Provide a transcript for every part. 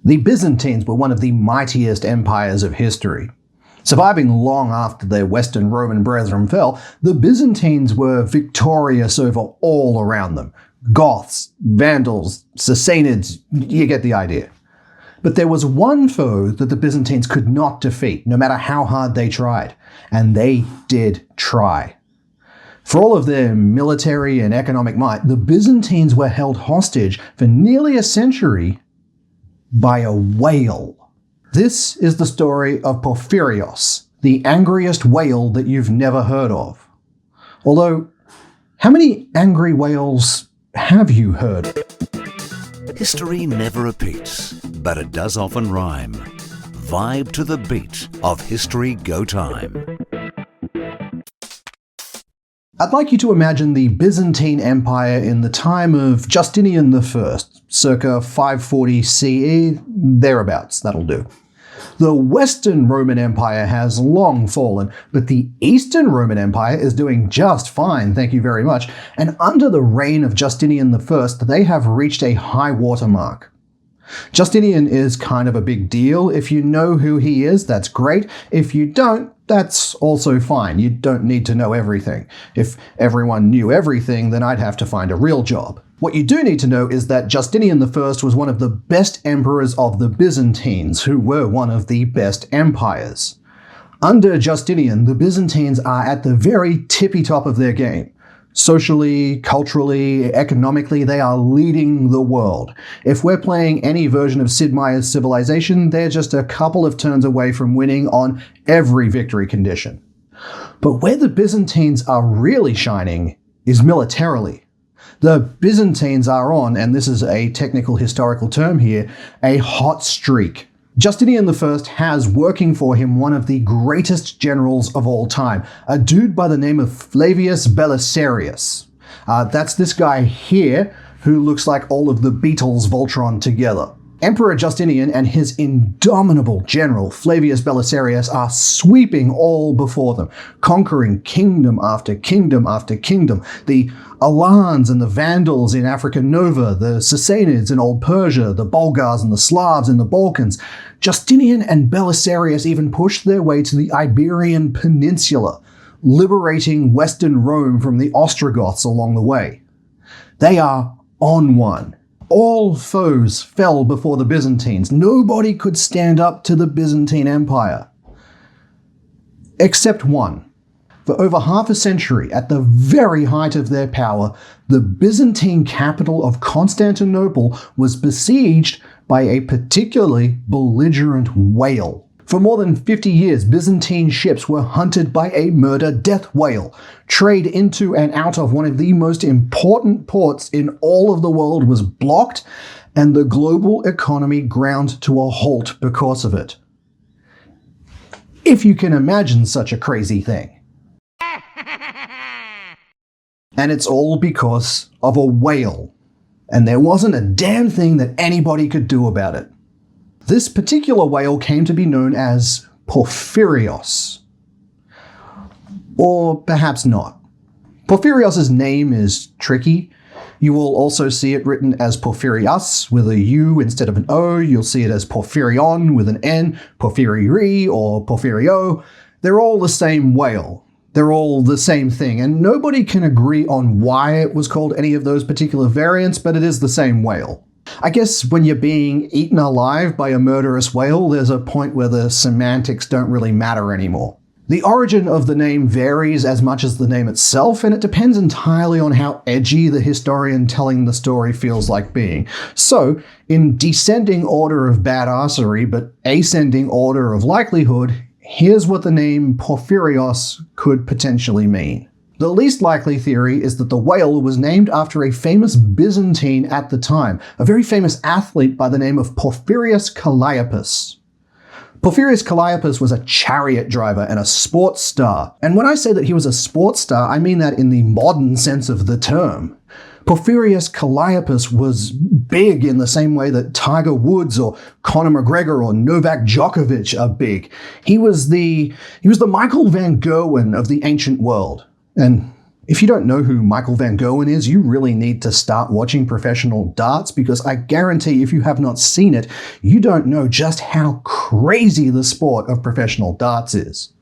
The Byzantines were one of the mightiest empires of history. Surviving long after their Western Roman brethren fell, the Byzantines were victorious over all around them. Goths, Vandals, Sassanids, you get the idea. But there was one foe that the Byzantines could not defeat, no matter how hard they tried. And they did try. For all of their military and economic might, the Byzantines were held hostage for nearly a century by a whale. This is the story of Porphyrios, the angriest whale that you've never heard of. Although, how many angry whales have you heard? History never repeats, but it does often rhyme. Vibe to the beat of History Go Time. I'd like you to imagine the Byzantine Empire in the time of Justinian I, circa 540 CE, thereabouts, that'll do. The Western Roman Empire has long fallen, but the Eastern Roman Empire is doing just fine, thank you very much, and under the reign of Justinian I, they have reached a high water mark. Justinian is kind of a big deal. If you know who he is, that's great. If you don't, that's also fine. You don't need to know everything. If everyone knew everything, then I'd have to find a real job. What you do need to know is that Justinian I was one of the best emperors of the Byzantines, who were one of the best empires. Under Justinian, the Byzantines are at the very tippy top of their game. Socially, culturally, economically, they are leading the world. If we're playing any version of Sid Meier's Civilization, they're just a couple of turns away from winning on every victory condition. But where the Byzantines are really shining is militarily. The Byzantines are on, and this is a technical historical term here, a hot streak. Justinian I has working for him one of the greatest generals of all time, a dude by the name of Flavius Belisarius. That's this guy here, who looks like all of the Beatles Voltron together. Emperor Justinian and his indomitable general Flavius Belisarius are sweeping all before them, conquering kingdom after kingdom after kingdom. The Alans and the Vandals in Africa Nova, the Sassanids in Old Persia, the Bulgars and the Slavs in the Balkans. Justinian and Belisarius even pushed their way to the Iberian Peninsula, liberating Western Rome from the Ostrogoths along the way. They are on one. All foes fell before the Byzantines. Nobody could stand up to the Byzantine Empire. Except one. For over half a century, at the very height of their power, the Byzantine capital of Constantinople was besieged by a particularly belligerent whale. For more than 50 years, Byzantine ships were hunted by a murder death whale. Trade into and out of one of the most important ports in all of the world was blocked, and the global economy ground to a halt because of it. If you can imagine such a crazy thing. And it's all because of a whale. And there wasn't a damn thing that anybody could do about it. This particular whale came to be known as Porphyrios. Or perhaps not. Porphyrios' name is tricky. You will also see it written as Porphyrios with a U instead of an O. You'll see it as Porphyrion with an N, Porphyri or Porphyrio. They're all the same whale. They're all the same thing, and nobody can agree on why it was called any of those particular variants, but it is the same whale. I guess when you're being eaten alive by a murderous whale, there's a point where the semantics don't really matter anymore. The origin of the name varies as much as the name itself, and it depends entirely on how edgy the historian telling the story feels like being. So, in descending order of badassery, but ascending order of likelihood, here's what the name Porphyrios could potentially mean. The least likely theory is that the whale was named after a famous Byzantine at the time, a very famous athlete by the name of Porphyrios Calliopas. Porphyrios Calliopas was a chariot driver and a sports star. And when I say that he was a sports star, I mean that in the modern sense of the term. Porphyrios Calliopas was big in the same way that Tiger Woods or Conor McGregor or Novak Djokovic are big. He was the Michael Van Gerwen of the ancient world. And If you don't know who Michael Van Gerwen is, you really need to start watching professional darts, because I guarantee if you have not seen it, you don't know just how crazy the sport of professional darts is.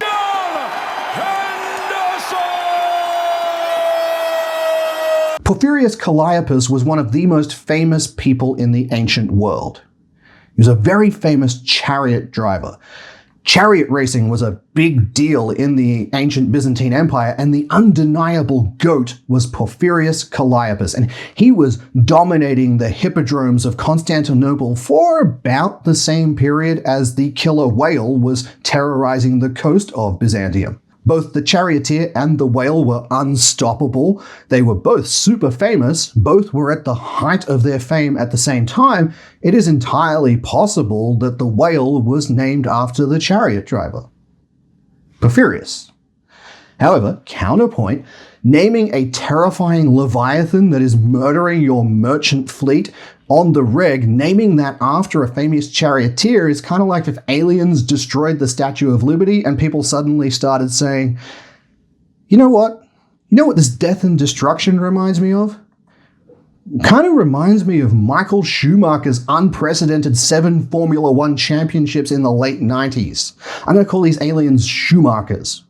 Porphyrios Calliopas was one of the most famous people in the ancient world. He was a very famous chariot driver. Chariot racing was a big deal in the ancient Byzantine Empire, and the undeniable GOAT was Porphyrios Calliopas, and he was dominating the hippodromes of Constantinople for about the same period as the killer whale was terrorizing the coast of Byzantium. Both the charioteer and the whale were unstoppable. They were both super famous. Both were at the height of their fame at the same time. It is entirely possible that the whale was named after the chariot driver, Porphyrios. However, counterpoint, naming a terrifying leviathan that is murdering your merchant fleet on the reg, naming that after a famous charioteer is kind of like if aliens destroyed the Statue of Liberty and people suddenly started saying, you know what? You know what this death and destruction reminds me of? Kind of reminds me of Michael Schumacher's unprecedented 7 Formula 1 championships in the late 90s. I'm going to call these aliens Schumachers.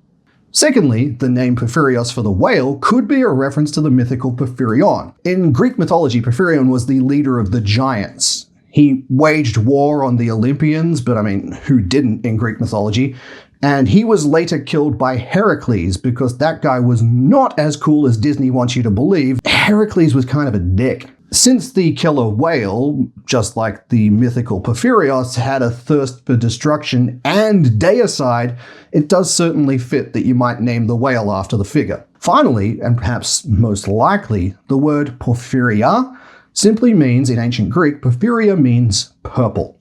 Secondly, the name Porphyrios for the whale could be a reference to the mythical Porphyrion. In Greek mythology, Porphyrion was the leader of the giants. He waged war on the Olympians, but I mean, who didn't in Greek mythology? And he was later killed by Heracles because that guy was not as cool as Disney wants you to believe. Heracles was kind of a dick. Since the killer whale, just like the mythical Porphyrios, had a thirst for destruction and deicide, it does certainly fit that you might name the whale after the figure. Finally, and perhaps most likely, the word porphyria simply means, in ancient Greek, porphyria means purple.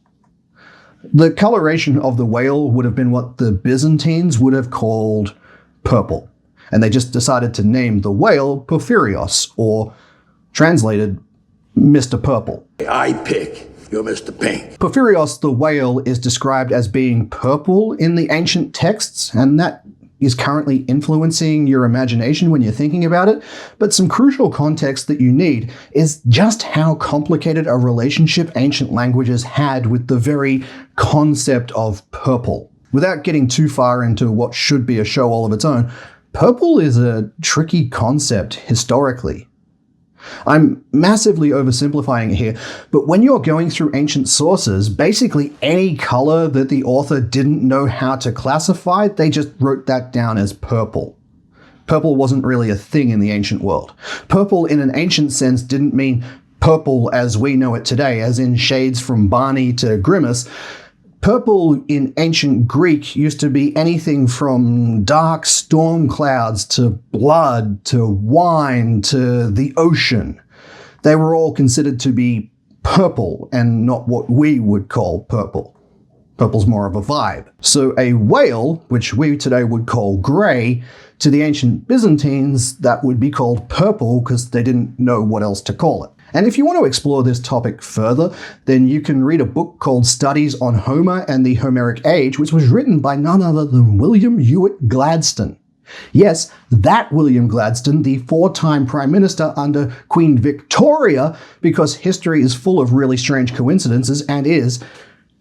The coloration of the whale would have been what the Byzantines would have called purple, and they just decided to name the whale Porphyrios, or translated, Mr. Purple. I pick, you're Mr. Pink. Porphyrios the whale is described as being purple in the ancient texts, and that is currently influencing your imagination when you're thinking about it. But some crucial context that you need is just how complicated a relationship ancient languages had with the very concept of purple. Without getting too far into what should be a show all of its own, purple is a tricky concept historically. I'm massively oversimplifying it here, but when you're going through ancient sources, basically any color that the author didn't know how to classify, they just wrote that down as purple. Purple wasn't really a thing in the ancient world. Purple in an ancient sense didn't mean purple as we know it today, as in shades from Barney to Grimace. Purple in ancient Greek used to be anything from dark storm clouds to blood to wine to the ocean. They were all considered to be purple and not what we would call purple. Purple's more of a vibe. So a whale, which we today would call grey, to the ancient Byzantines that would be called purple because they didn't know what else to call it. And if you want to explore this topic further, then you can read a book called Studies on Homer and the Homeric Age, which was written by none other than William Ewart Gladstone. Yes, that William Gladstone, the 4-time Prime Minister under Queen Victoria, because history is full of really strange coincidences and is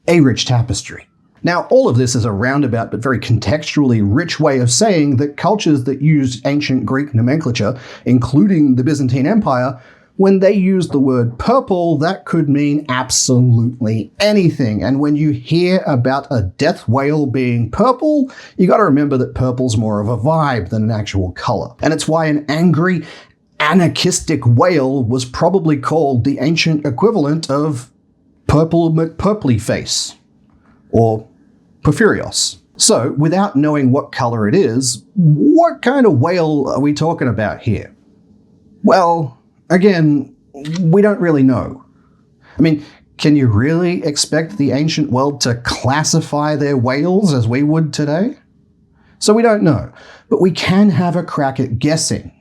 a rich tapestry. Now, all of this is a roundabout but very contextually rich way of saying that cultures that used ancient Greek nomenclature, including the Byzantine Empire, when they used the word purple, that could mean absolutely anything. And when you hear about a death whale being purple, you gotta remember that purple's more of a vibe than an actual color. And it's why an angry, anarchistic whale was probably called the ancient equivalent of Purple McPurpley Face, or Porphyrios. So, without knowing what color it is, what kind of whale are we talking about here? Well, again, we don't really know. I mean, can you really expect the ancient world to classify their whales as we would today? So we don't know, but we can have a crack at guessing.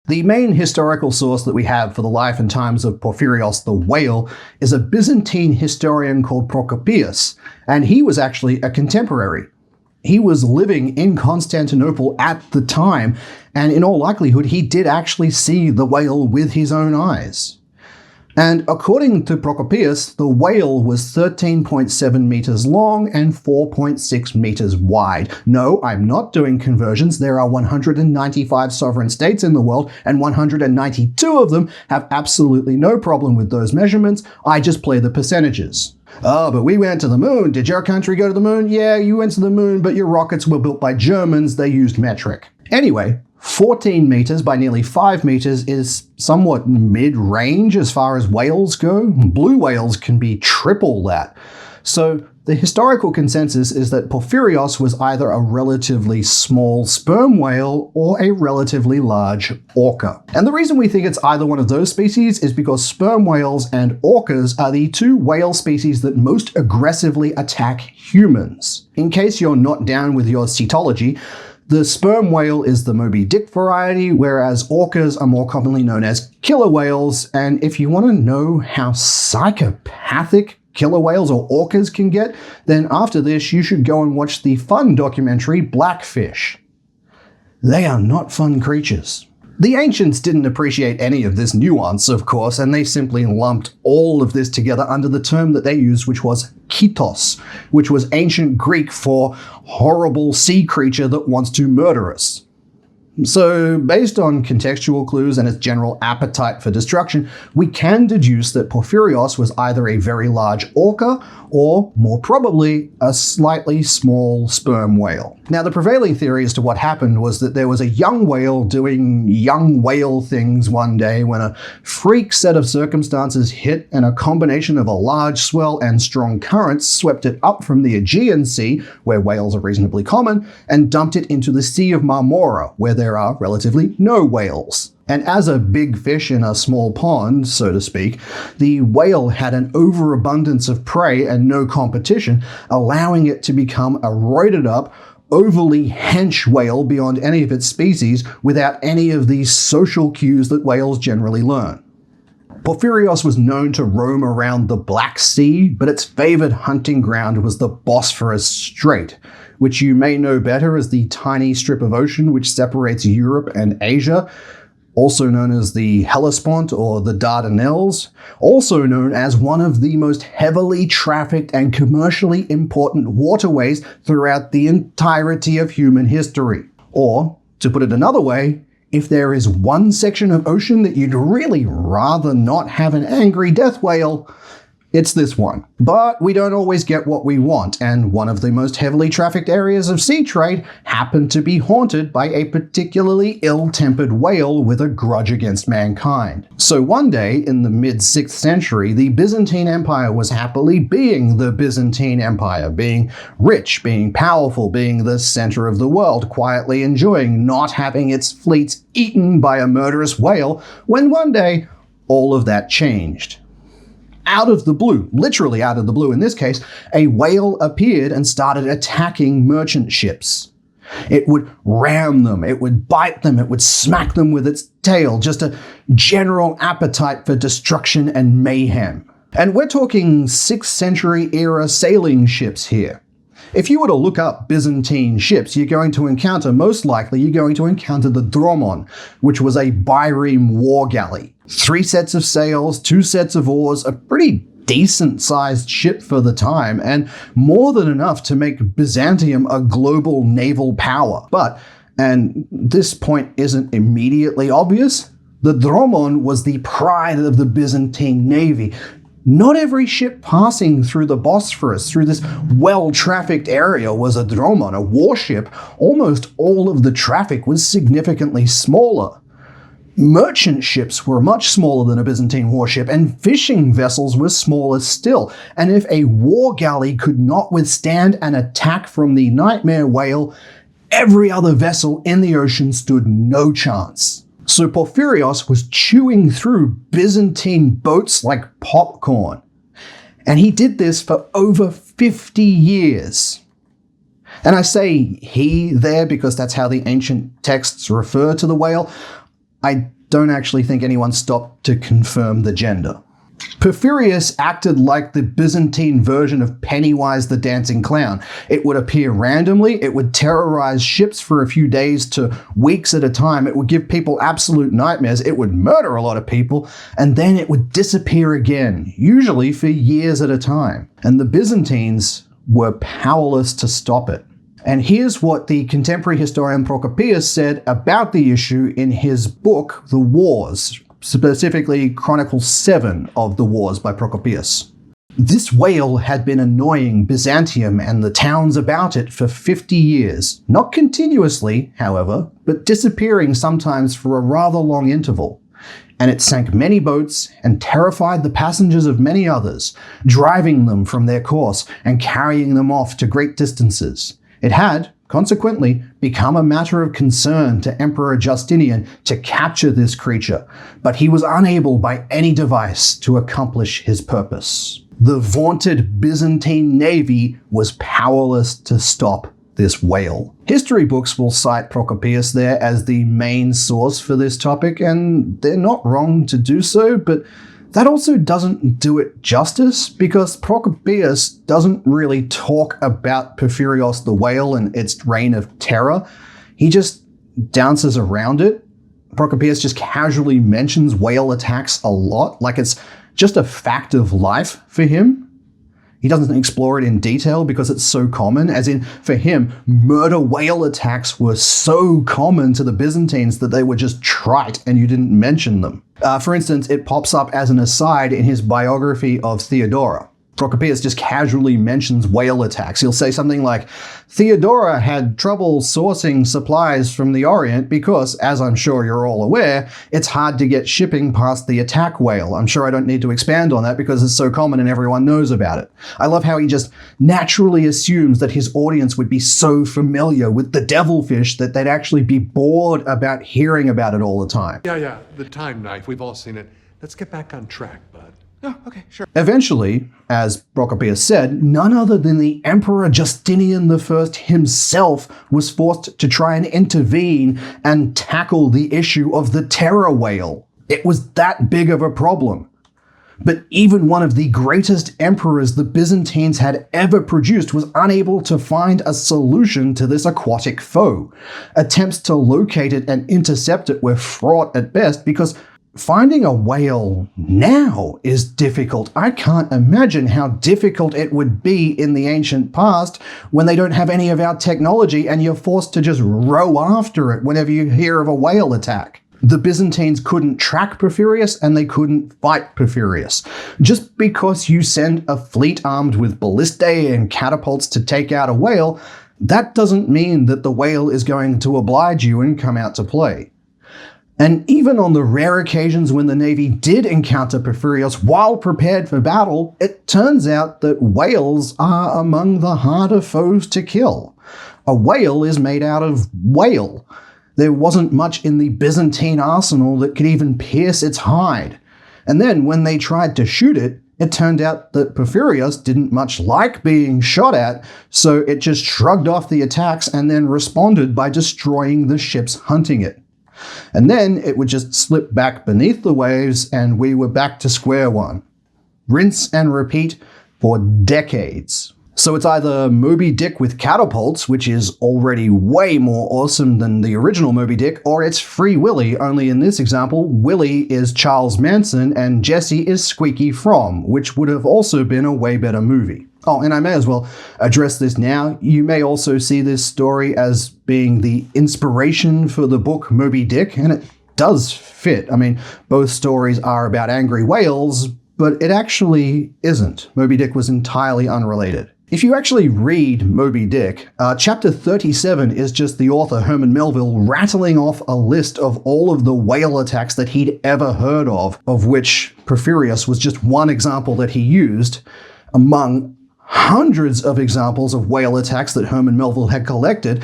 The main historical source that we have for the life and times of Porphyrios the whale is a Byzantine historian called Porphyrios, and he was actually a contemporary. He was living in Constantinople at the time, and in all likelihood, he did actually see the whale with his own eyes. And according to Porphyrios, the whale was 13.7 meters long and 4.6 meters wide. No, I'm not doing conversions. There are 195 sovereign states in the world, and 192 of them have absolutely no problem with those measurements. I just play the percentages. Oh, but we went to the moon. Did your country go to the moon? Yeah, you went to the moon, but your rockets were built by Germans. They used metric. Anyway, 14 meters by nearly 5 meters is somewhat mid-range as far as whales go. Blue whales can be triple that. So the historical consensus is that Porphyrios was either a relatively small sperm whale or a relatively large orca. And the reason we think it's either one of those species is because sperm whales and orcas are the two whale species that most aggressively attack humans. In case you're not down with your cetology, the sperm whale is the Moby Dick variety, whereas orcas are more commonly known as killer whales. And if you want to know how psychopathic killer whales or orcas can get, then after this you should go and watch the fun documentary Blackfish. They are not fun creatures. The ancients didn't appreciate any of this nuance, of course, and they simply lumped all of this together under the term that they used, which was kytos, which was ancient Greek for horrible sea creature that wants to murder us. So, based on contextual clues and its general appetite for destruction, we can deduce that Porphyrios was either a very large orca or, more probably, a slightly small sperm whale. Now, the prevailing theory as to what happened was that there was a young whale doing young whale things one day when a freak set of circumstances hit, and a combination of a large swell and strong currents swept it up from the Aegean Sea, where whales are reasonably common, and dumped it into the Sea of Marmora, where there are relatively no whales. And as a big fish in a small pond, so to speak, the whale had an overabundance of prey and no competition, allowing it to become a roided up, overly hench whale beyond any of its species without any of these social cues that whales generally learn. Porphyrios was known to roam around the Black Sea, but its favored hunting ground was the Bosphorus Strait, which you may know better as the tiny strip of ocean which separates Europe and Asia, also known as the Hellespont or the Dardanelles, also known as one of the most heavily trafficked and commercially important waterways throughout the entirety of human history. Or, to put it another way, if there is one section of ocean that you'd really rather not have an angry death whale, it's this one. But we don't always get what we want, and one of the most heavily trafficked areas of sea trade happened to be haunted by a particularly ill-tempered whale with a grudge against mankind. So one day, in the mid-6th century, the Byzantine Empire was happily being the Byzantine Empire, being rich, being powerful, being the center of the world, quietly enjoying not having its fleets eaten by a murderous whale, when one day, all of that changed. Out of the blue, literally out of the blue in this case, a whale appeared and started attacking merchant ships. It would ram them, it would bite them, it would smack them with its tail, just a general appetite for destruction and mayhem. And we're talking 6th century era sailing ships here. If you were to look up Byzantine ships, you're going to encounter, most likely, you're going to encounter the dromon, which was a bireme war galley. 3 sets of sails, 2 sets of oars, a pretty decent-sized ship for the time, and more than enough to make Byzantium a global naval power. But, and this point isn't immediately obvious, the dromon was the pride of the Byzantine navy. Not every ship passing through the Bosphorus, through this well-trafficked area, was a dromon, a warship. Almost all of the traffic was significantly smaller. Merchant ships were much smaller than a Byzantine warship, and fishing vessels were smaller still. And if a war galley could not withstand an attack from the nightmare whale, every other vessel in the ocean stood no chance. So Porphyrios was chewing through Byzantine boats like popcorn. And he did this for over 50 years. And I say he there because that's how the ancient texts refer to the whale. I don't actually think anyone stopped to confirm the gender. Porphyrios acted like the Byzantine version of Pennywise the Dancing Clown. It would appear randomly, it would terrorize ships for a few days to weeks at a time, it would give people absolute nightmares, it would murder a lot of people, and then it would disappear again, usually for years at a time. And the Byzantines were powerless to stop it. And here's what the contemporary historian Porphyrios said about the issue in his book, The Wars, specifically Chronicles 7 of the Wars by Porphyrios. This whale had been annoying Byzantium and the towns about it for 50 years, not continuously, however, but disappearing sometimes for a rather long interval. And it sank many boats and terrified the passengers of many others, driving them from their course and carrying them off to great distances. It had, consequently, become a matter of concern to Emperor Justinian to capture this creature, but he was unable by any device to accomplish his purpose. The vaunted Byzantine navy was powerless to stop this whale. History books will cite Porphyrios there as the main source for this topic, and they're not wrong to do so, but that also doesn't do it justice, because Porphyrios doesn't really talk about Porphyrios the whale and its reign of terror. He just dances around it. Porphyrios just casually mentions whale attacks a lot, like it's just a fact of life for him. He doesn't explore it in detail because it's so common, as in, for him, murder whale attacks were so common to the Byzantines that they were just trite and you didn't mention them. For instance, it pops up as an aside in his biography of Theodora. Porphyrios just casually mentions whale attacks. He'll say something like, Theodora had trouble sourcing supplies from the Orient because, as I'm sure you're all aware, it's hard to get shipping past the attack whale. I'm sure I don't need to expand on that because it's so common and everyone knows about it. I love how he just naturally assumes that his audience would be so familiar with the devilfish that they'd actually be bored about hearing about it all the time. Yeah, the time knife. We've all seen it. Let's get back on track, bud. Oh, okay, sure. Eventually, as Porphyrios said, none other than the Emperor Justinian I himself was forced to try and intervene and tackle the issue of the terror whale. It was that big of a problem. But even one of the greatest emperors the Byzantines had ever produced was unable to find a solution to this aquatic foe. Attempts to locate it and intercept it were fraught at best because finding a whale now is difficult. I can't imagine how difficult it would be in the ancient past when they don't have any of our technology and you're forced to just row after it whenever you hear of a whale attack. The Byzantines couldn't track Porphyrios and they couldn't fight Porphyrios. Just because you send a fleet armed with ballistae and catapults to take out a whale, that doesn't mean that the whale is going to oblige you and come out to play. And even on the rare occasions when the Navy did encounter Porphyrios while prepared for battle, it turns out that whales are among the harder foes to kill. A whale is made out of whale. There wasn't much in the Byzantine arsenal that could even pierce its hide. And then when they tried to shoot it, it turned out that Porphyrios didn't much like being shot at, so it just shrugged off the attacks and then responded by destroying the ships hunting it. And then it would just slip back beneath the waves and we were back to square one. Rinse and repeat for decades. So it's either Moby Dick with catapults, which is already way more awesome than the original Moby Dick, or it's Free Willy, only in this example, Willy is Charles Manson and Jesse is Squeaky Fromm, which would have also been a way better movie. Oh, and I may as well address this now. You may also see this story as being the inspiration for the book Moby Dick, and it does fit. I mean, both stories are about angry whales, but it actually isn't. Moby Dick was entirely unrelated. If you actually read Moby Dick, chapter 37 is just the author Herman Melville rattling off a list of all of the whale attacks that he'd ever heard of which Porphyrios was just one example that he used, among hundreds of examples of whale attacks that Herman Melville had collected,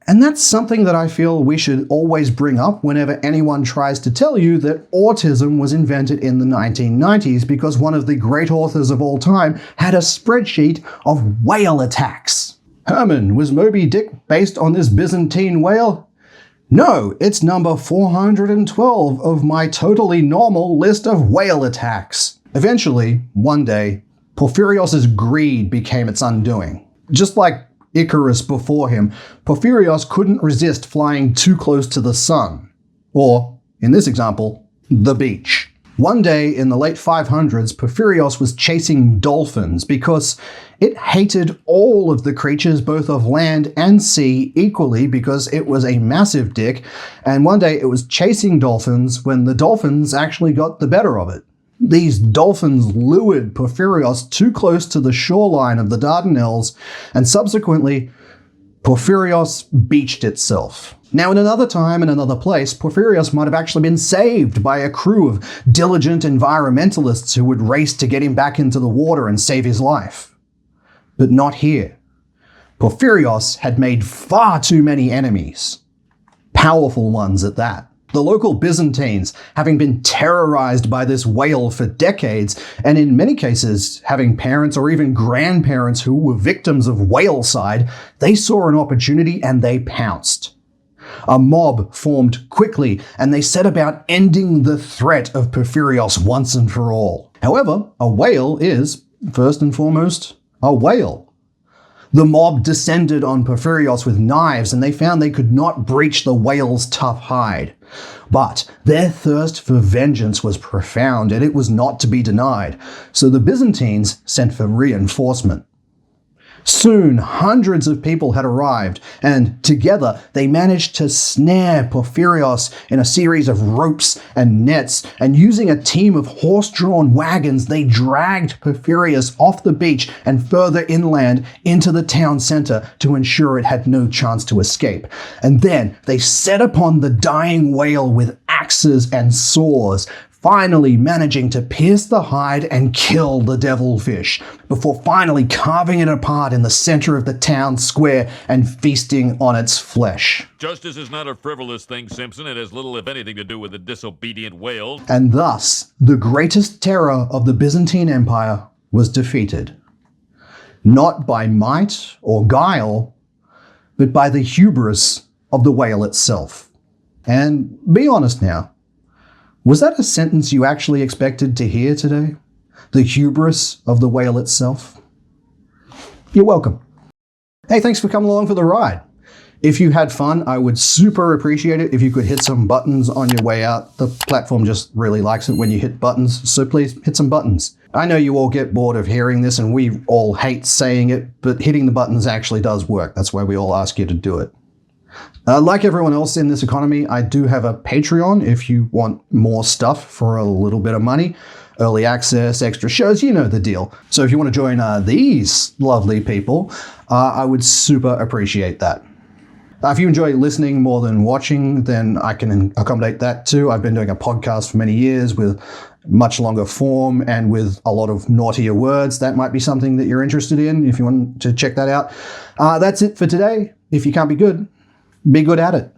and that's something that I feel we should always bring up whenever anyone tries to tell you that autism was invented in the 1990s because one of the great authors of all time had a spreadsheet of whale attacks. Herman, was Moby Dick based on this Byzantine whale? No, it's number 412 of my totally normal list of whale attacks. Eventually, one day, Porphyrios' greed became its undoing. Just like Icarus before him, Porphyrios couldn't resist flying too close to the sun. Or, in this example, the beach. One day in the late 500s, Porphyrios was chasing dolphins because it hated all of the creatures both of land and sea equally because it was a massive dick, and one day it was chasing dolphins when the dolphins actually got the better of it. These dolphins lured Porphyrios too close to the shoreline of the Dardanelles, and subsequently, Porphyrios beached itself. Now, in another time and another place, Porphyrios might have actually been saved by a crew of diligent environmentalists who would race to get him back into the water and save his life. But not here. Porphyrios had made far too many enemies. Powerful ones at that. The local Byzantines, having been terrorized by this whale for decades, and in many cases having parents or even grandparents who were victims of whaleside, they saw an opportunity and they pounced. A mob formed quickly, and they set about ending the threat of Porphyrios once and for all. However, a whale is, first and foremost, a whale. The mob descended on Porphyrios with knives, and they found they could not breach the whale's tough hide. But their thirst for vengeance was profound, and it was not to be denied, so the Byzantines sent for reinforcement. Soon, hundreds of people had arrived, and together they managed to snare Porphyrios in a series of ropes and nets, and using a team of horse-drawn wagons, they dragged Porphyrios off the beach and further inland into the town center to ensure it had no chance to escape. And then they set upon the dying whale with axes and saws, finally managing to pierce the hide and kill the devilfish, before finally carving it apart in the center of the town square and feasting on its flesh. Justice is not a frivolous thing, Simpson. It has little, if anything, to do with a disobedient whale. And thus, the greatest terror of the Byzantine Empire was defeated. Not by might or guile, but by the hubris of the whale itself. And be honest now, was that a sentence you actually expected to hear today? The hubris of the whale itself? You're welcome. Hey, thanks for coming along for the ride. If you had fun, I would super appreciate it if you could hit some buttons on your way out. The platform just really likes it when you hit buttons, so please hit some buttons. I know you all get bored of hearing this and we all hate saying it, but hitting the buttons actually does work. That's why we all ask you to do it. Like everyone else in this economy, I do have a Patreon if you want more stuff for a little bit of money. Early access, extra shows, you know the deal. So if you want to join these lovely people, I would super appreciate that. If you enjoy listening more than watching, then I can accommodate that too. I've been doing a podcast for many years with much longer form and with a lot of naughtier words. That might be something that you're interested in if you want to check that out. That's it for today. If you can't be good at it.